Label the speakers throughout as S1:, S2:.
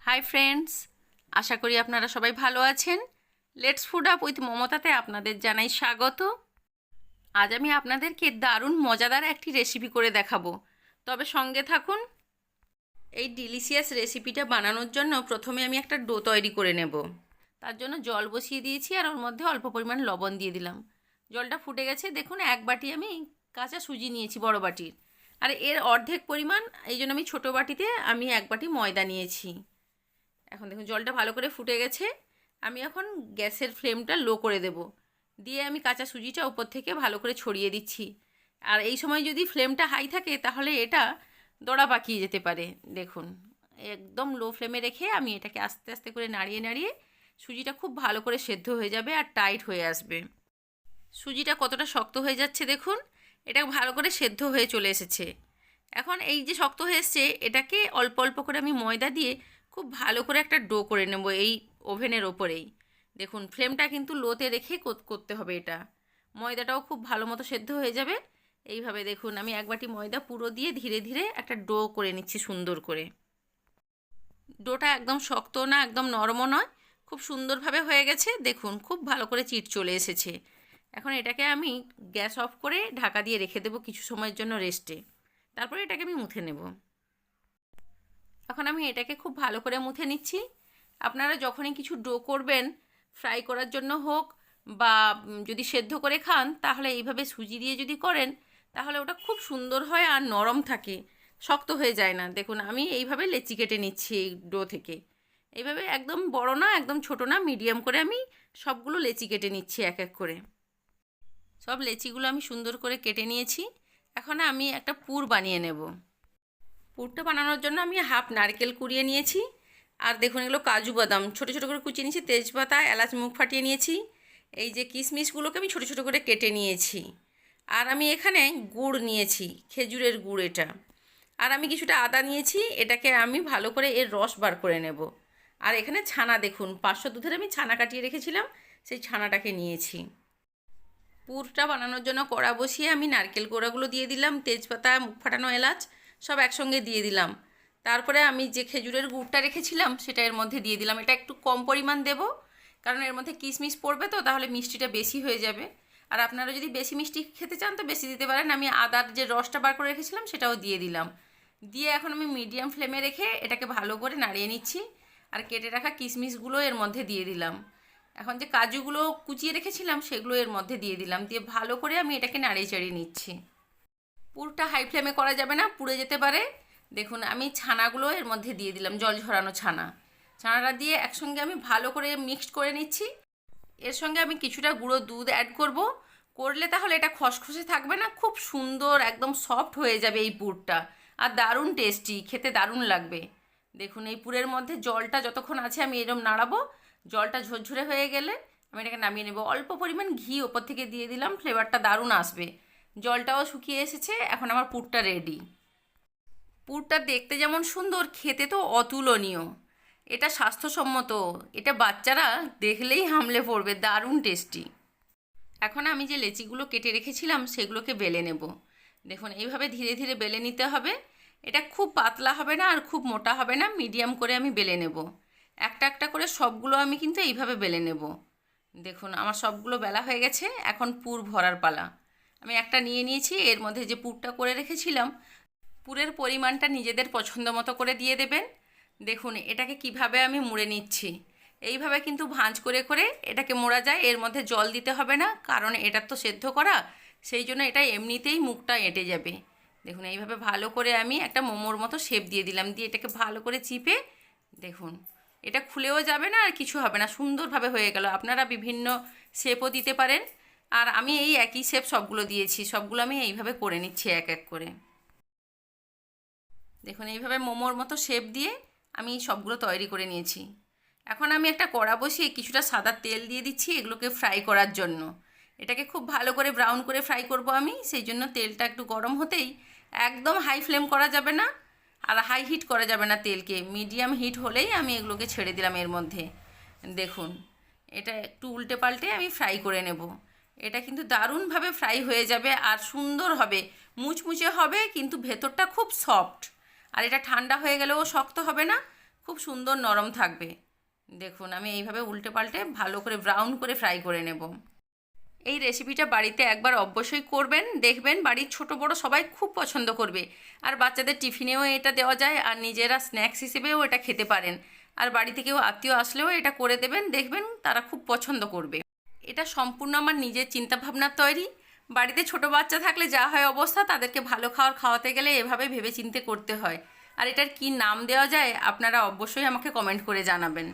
S1: Hi friends, আশা করি আপনারা সবাই ভালো আছেন। লেটস ফুড আপ উইথ মমতাতে আপনাদের জানাই স্বাগত। আজ আমি আপনাদেরকে দারুণ মজাদার একটি রেসিপি করে দেখাবো, তবে সঙ্গে থাকুন। এই ডিলিশিয়াস রেসিপিটা বানানোর জন্য প্রথমে আমি একটা ডো তৈরি করে নেব। তার জন্য জল বসিয়ে দিয়েছি আর ওর মধ্যে অল্প পরিমাণ লবণ দিয়ে দিলাম। জলটা ফুটে গেছে, দেখুন এক বাটি আমি কাঁচা সুজি নিয়েছি, বড় বাটির। আর এর অর্ধেক পরিমাণ, এই জন্য আমি ছোটো বাটিতে আমি এক বাটি ময়দা নিয়েছি। এখন দেখুন জলটা ভালো করে ফুটে গেছে। আমি এখন গ্যাসের ফ্লেমটা লো করে দেব, দিয়ে আমি কাঁচা সুজিটা উপর থেকে ভালো করে ছড়িয়ে দিচ্ছি। আর এই সময় যদি ফ্লেমটা হাই থাকে তাহলে এটা দড়া পাকিয়ে যেতে পারে। দেখুন একদম লো ফ্লেমে রেখে আমি এটাকে আস্তে আস্তে করে নাড়িয়ে নাড়িয়ে সুজিটা খুব ভালো করে সেদ্ধ হয়ে যাবে আর টাইট হয়ে আসবে। সুজিটা কতটা শক্ত হয়ে যাচ্ছে দেখুন, এটা ভালো করে সেদ্ধ হয়ে চলে এসেছে। এখন এই যে শক্ত হয়ে এসছে, এটাকে অল্প অল্প করে আমি ময়দা দিয়ে খুব ভালো করে একটা ডো করে নেব এই ওভেনের ওপরেই। দেখুন ফ্লেমটা কিন্তু লোতে রেখে করতে হবে এটা। ময়দাটাও খুব ভালো মতো সেদ্ধ হয়ে যাবে। এইভাবে দেখুন আমি এক বাটি ময়দা পুরো দিয়ে ধীরে ধীরে একটা ডো করে নিচ্ছি সুন্দর করে। ডোটা একদম শক্ত না, একদম নরমও নয়, খুব সুন্দরভাবে হয়ে গেছে। দেখুন খুব ভালো করে চিট চলে এসেছে। এখন এটাকে আমি গ্যাস অফ করে ঢাকা দিয়ে রেখে দেবো কিছু সময়ের জন্য রেস্টে। তারপরে এটাকে আমি মুথে নেব। এখন আমি এটাকে খুব ভালো করে মুথে নিচ্ছি। আপনারা যখনই কিছু ডো করবেন, ফ্রাই করার জন্য হোক বা যদি সেদ্ধ করে খান, তাহলে এইভাবে সুজি দিয়ে যদি করেন তাহলে ওটা খুব সুন্দর হয় আর নরম থাকে, শক্ত হয়ে যায় না। দেখুন আমি এইভাবে লেচি কেটে নিচ্ছি এই ডো থেকে। এইভাবে একদম বড় না, একদম ছোট না, মিডিয়াম করে আমি সবগুলো লেচি কেটে নিচ্ছি এক এক করে। সব লেচিগুলো আমি সুন্দর করে কেটে নিয়েছি। এখন আমি একটা পুর বানিয়ে নেব। পুরটা বানানোর জন্য আমি হাফ নারকেল কুড়িয়ে নিয়েছি। আর দেখুন এগুলো কাজু বাদাম ছোটো ছোটো করে কুচিয়ে নিয়েছি, তেজপাতা, এলাচ মুখ ফাটিয়ে নিয়েছি। এই যে কিশমিশগুলোকে আমি ছোটো ছোটো করে কেটে নিয়েছি। আর আমি এখানে গুড় নিয়েছি, খেজুরের গুড় এটা। আর আমি কিছুটা আদা নিয়েছি, এটাকে আমি ভালো করে এর রস বার করে নেব। আর এখানে ছানা, দেখুন 500 দুধের আমি ছানা কাটিয়ে রেখেছিলাম, সেই ছানাটাকে নিয়েছি। পুরটা বানানোর জন্য কড়া বসিয়ে আমি নারকেল কোড়াগুলো দিয়ে দিলাম, তেজপাতা, মুখ ফাটানো এলাচ সব একসঙ্গে দিয়ে দিলাম। তারপরে আমি যে খেজুরের গুড়টা রেখেছিলাম সেটা এর মধ্যে দিয়ে দিলাম। এটা একটু কম পরিমাণ দেব, কারণ এর মধ্যে কিশমিশ পড়বে, তো তাহলে মিষ্টিটা বেশি হয়ে যাবে। আর আপনারা যদি বেশি মিষ্টি খেতে চান তো বেশি দিতে পারেন। আমি আদার যে রসটা বার করে রেখেছিলাম সেটাও দিয়ে দিলাম। দিয়ে এখন আমি মিডিয়াম ফ্লেমে রেখে এটাকে ভালো করে নাড়িয়ে নিচ্ছি। আর কেটে রাখা কিশমিশগুলো এর মধ্যে দিয়ে দিলাম। এখন যে কাজুগুলো কুচিয়ে রেখেছিলাম সেগুলো এর মধ্যে দিয়ে দিলাম, দিয়ে ভালো করে আমি এটাকে নাড়িয়ে চাড়িয়ে নিচ্ছি। পুরটা হাই ফ্লেমে করা যাবে না, পুড়ে যেতে পারে। দেখুন আমি ছানাগুলো এর মধ্যে দিয়ে দিলাম, জল ঝরানো ছানা। ছানাটা দিয়ে একসঙ্গে আমি ভালো করে মিক্সড করে নিচ্ছি। এর সঙ্গে আমি কিছুটা গুঁড়ো দুধ অ্যাড করব। করলে তাহলে এটা খসখসে থাকবে না, খুব সুন্দর একদম সফট হয়ে যাবে এই পুরটা। আর দারুণ টেস্টি, খেতে দারুণ লাগবে। দেখুন এই পুরের মধ্যে জলটা যতক্ষণ আছে আমি এরকম নাড়াবো। জলটা ঝরঝরে হয়ে গেলে আমি এটাকে নামিয়ে নেব। অল্প পরিমাণ ঘি ওপর থেকে দিয়ে দিলাম, ফ্লেভারটা দারুণ আসবে। জলটাও শুকিয়ে এসেছে, এখন আমার পুরটা রেডি। পুরটা দেখতে যেমন সুন্দর, খেতে তো অতুলনীয়। এটা স্বাস্থ্যসম্মত, এটা বাচ্চারা দেখলেই হামলে পড়বে, দারুণ টেস্টি। এখন আমি যে লেচিগুলো কেটে রেখেছিলাম সেগুলোকে বেলে নেব। দেখুন এইভাবে ধীরে ধীরে বেলে নিতে হবে। এটা খুব পাতলা হবে না আর খুব মোটা হবে না, মিডিয়াম করে আমি বেলে নেব। একটা একটা করে সবগুলো আমি কিন্তু এইভাবে বেলে নেব। দেখুন আমার সবগুলো বেলা হয়ে গেছে, এখন পুর ভরার পালা। আমি একটা নিয়ে নিয়েছি, এর মধ্যে যে পুরটা করে রেখেছিলাম, পুরের পরিমাণটা নিজেদের পছন্দ মতো করে দিয়ে দেবেন। দেখুন এটাকে কিভাবে আমি মুড়ে নিচ্ছি। এইভাবে কিন্তু ভাঁজ করে করে এটাকে মোড়া যায়, এর মধ্যে জল দিতে হবে না, কারণ এটা তো সেদ্ধ করা, সেই জন্য এটা এমনিতেই মুখটা এঁটে যাবে। দেখুন এইভাবে ভালো করে আমি একটা মোমোর মতো শেপ দিয়ে দিলাম, দিয়ে এটাকে ভালো করে চিপে দেখুন এটা খুলেও যাবে না আর কিছু হবে না, সুন্দরভাবে হয়ে গেল। আপনারা বিভিন্ন শেপও দিতে পারেন। আর আমি এই একই শেপ সবগুলো দিয়েছি, সবগুলো আমি এইভাবে করে নিচ্ছি এক এক করে। দেখুন এইভাবে মোমোর মতো শেপ দিয়ে আমি সবগুলো তৈরি করে নিয়েছি। এখন আমি একটা কড়া বসিয়ে কিছুটা সাদা তেল দিয়ে দিচ্ছি এগুলোকে ফ্রাই করার জন্য। এটাকে খুব ভালো করে ব্রাউন করে ফ্রাই করব আমি, সেই জন্য তেলটা একটু গরম হতেই, একদম হাই ফ্লেম করা যাবে না আর হাই হিট করা যাবে না তেলকে, মিডিয়াম হিট হলেই আমি এগুলোকে ছেড়ে দিলাম এর মধ্যে। দেখুন এটা একটু উল্টে পাল্টে আমি ফ্রাই করে নেব। এটা কিন্তু দারুণভাবে ফ্রাই হয়ে যাবে আর সুন্দর হবে, মুচমুচে হবে, কিন্তু ভেতরটা খুব সফট। আর এটা ঠান্ডা হয়ে গেলেও শক্ত হবে না, খুব সুন্দর নরম থাকবে। দেখুন আমি এইভাবে উল্টে পাল্টে ভালো করে ব্রাউন করে ফ্রাই করে নেব। এই রেসিপিটা বাড়িতে একবার অবশ্যই করবেন, দেখবেন বাড়ির ছোট বড় সবাই খুব পছন্দ করবে। আর বাচ্চাদের টিফিনেও এটা দেওয়া যায়, আর নিজেরা স্ন্যাক্স হিসেবেও এটা খেতে পারেন। আর বাড়িতে কেউ আত্মীয় আসলেও এটা করে দেবেন, দেখবেন তারা খুব পছন্দ করবে। এটা সম্পূর্ণ আমার নিজের চিন্তাভাবনার তৈরি। বাড়িতে ছোট বাচ্চা থাকলে যা হয় অবস্থা, তাদেরকে ভালো খাওয়াতে গেলে এভাবে ভেবেচিন্তে করতে হয়। আর এটার কি নাম দেওয়া যায় আপনারা অবশ্যই আমাকে কমেন্ট করে জানাবেন।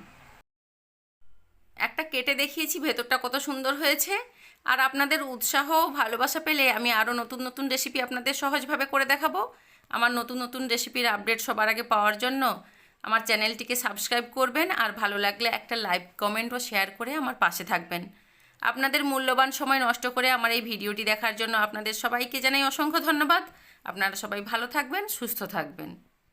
S1: একটা কেটে দেখিয়েছি, ভেতরটা কত সুন্দর হয়েছে। আর আপনাদের উৎসাহ ভালোবাসা পেলে আমি আরও নতুন নতুন রেসিপি আপনাদের সহজভাবে করে দেখাবো। আমার নতুন নতুন রেসিপির আপডেট সবার আগে পাওয়ার জন্য আমার চ্যানেলটিকে সাবস্ক্রাইব করবেন, আর ভালো লাগলে একটা লাইক কমেন্ট ও শেয়ার করে আমার পাশে থাকবেন। আপনাদের মূল্যবান সময় নষ্ট করে আমার এই ভিডিওটি দেখার জন্য আপনাদের সবাইকে জানাই অসংখ্য ধন্যবাদ। আপনারা সবাই ভালো থাকবেন, সুস্থ থাকবেন।